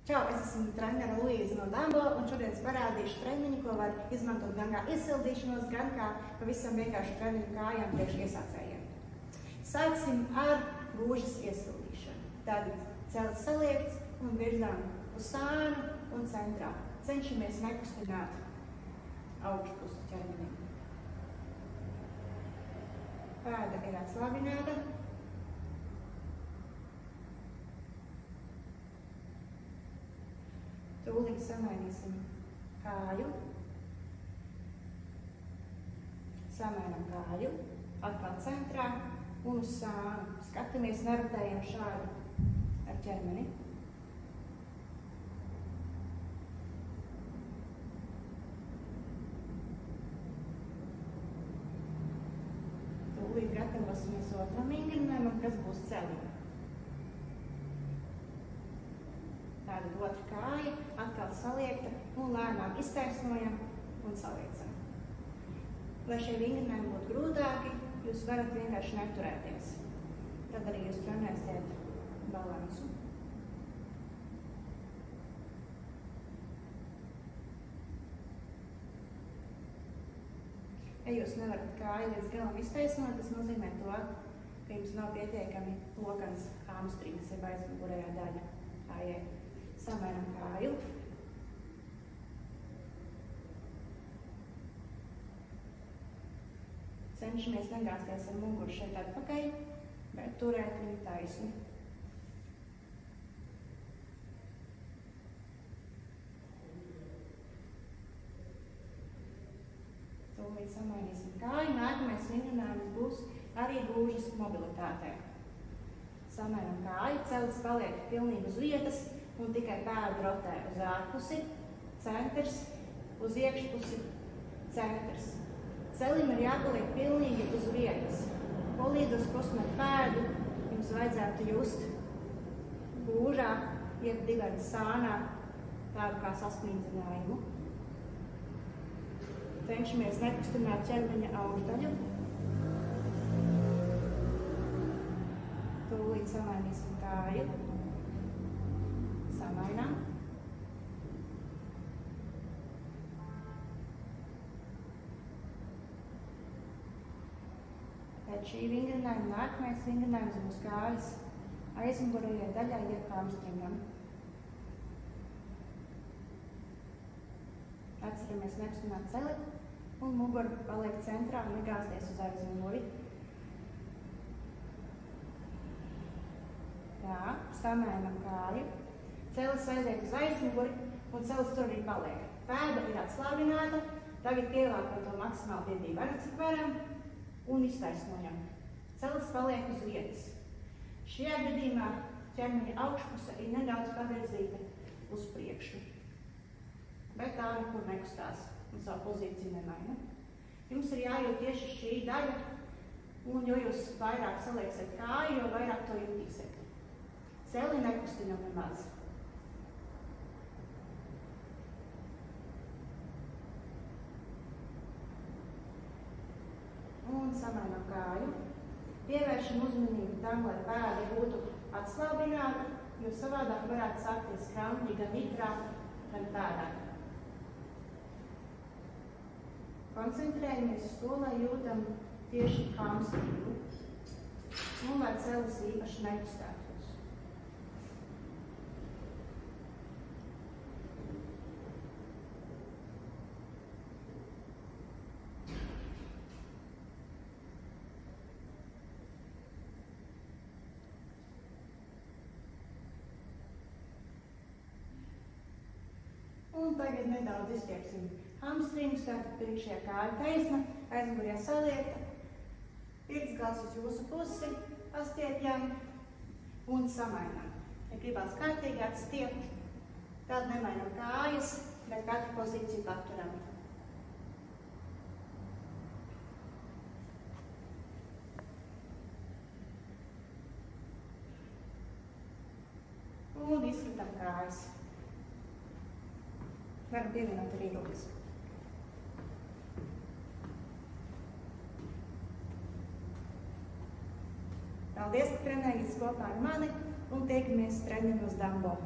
Čau, es esmu trenere Luīza no Dambo, un šodien es parādīšu treniņu, ko var izmantot gan kā izsildīšanos, gan kā pavisam vienkārši treniņu kājām priekš iesācējiem. Sāksim ar gūžas iesildīšanu. Tātad celis saliekts un virzām uz sānu un centrā. Cenšamies nekustināt augšpusi ķermenim. Pēda ir atslābināta. Tūlīt samainīsim kāju. Samainam kāju, atkal centrā un uz sānu. Skatāmies, nerotējam šādi ar ķermeni. Tūlīt gatavosimies otram vingrinājumam, kas būs celim. Tātad otra kāja, atkal saliekta un lēnām iztaisnojam un saliecam. Lai šie vingrinājumi būtu grūtāki, jūs varat vienkārši neturēties. Tad arī jūs trenēsiet balansu. Ja jūs nevarat kāju līdz galam iztaisnot, tas nozīmē to, ka jums nav pietiekami lokans hamstrings, jeb aizmugurējā daļa kājai. Samainam kāju. Cenšamies negāzties ar muguru šeit atpakaļ, bet turēt viņu taisni. Tūlīt samainīsim kāju. Nākamais vingrinājums būs arī gūžas mobilitātē. Samainam kāju, celis paliek pilnīgi uz vietas un tikai pēda rotē uz ārpusi, centrs, uz iekšpusi, centrs. Celim ir jāpaliek pilnīgi uz vietas. Palīdzot kustināt pēdu, jums vajadzētu just gūžā, iet divarta sānā, tādu kā sasprindzinājumu. Cenšamies nekustināt ķermeņa augšdaļu. Tūlīt samainīsim kāju. Samainām. Pēc šī vingrinājuma nākamais vingrinājums būs kājas aizmugurējai daļai jeb hamstringam. Atceramies nekustināt celi un muguru paliek centrā un negāzties uz aizmuguri. Tā, samainam kāju. Celis aiziet uz aizmuguri un celis tur arī paliek. Pēda ir atslābināta, tagad pielākam to maksimāli pietību arī cik varam un iztaisnojam. Celis paliek uz vietas. Šajā gadījumā ķermeņa augšpuse ir nedaudz pavirzīta uz priekšu, bet tā nekur nekustās un savu pozīciju nemaina. Jums ir jājūt tieši šī daļa, un jo jūs vairāk salieksiet kāju, jo vairāk to jutīsiet. Celi nekustinam nemaz. Un samainam kāju. Pievēršam uzmanību tam, lai pēda būtu atslābināta, jo savādāk varētu sākties krampļi gan mitrā, gan pēdā. Koncentrējamies uz to, lai jūtam tieši hamstringu un lai celis īpaši nekustētos. Un tagad nedaudz izstiepsim hamstringus, tātad priekšējā kāja taisna, aizmugurējā saliekta, pirksgals uz jūsu pusi, pastiepjam un samainām. Ja gribās kārtīgāk stiept, tad nemainam kājas, bet katru pozīciju paturam. Un izskritam kājas. Varam pievienot arī rokas. Paldies, ka trenējies kopā ar mani un tiekamies treniņos Dambo.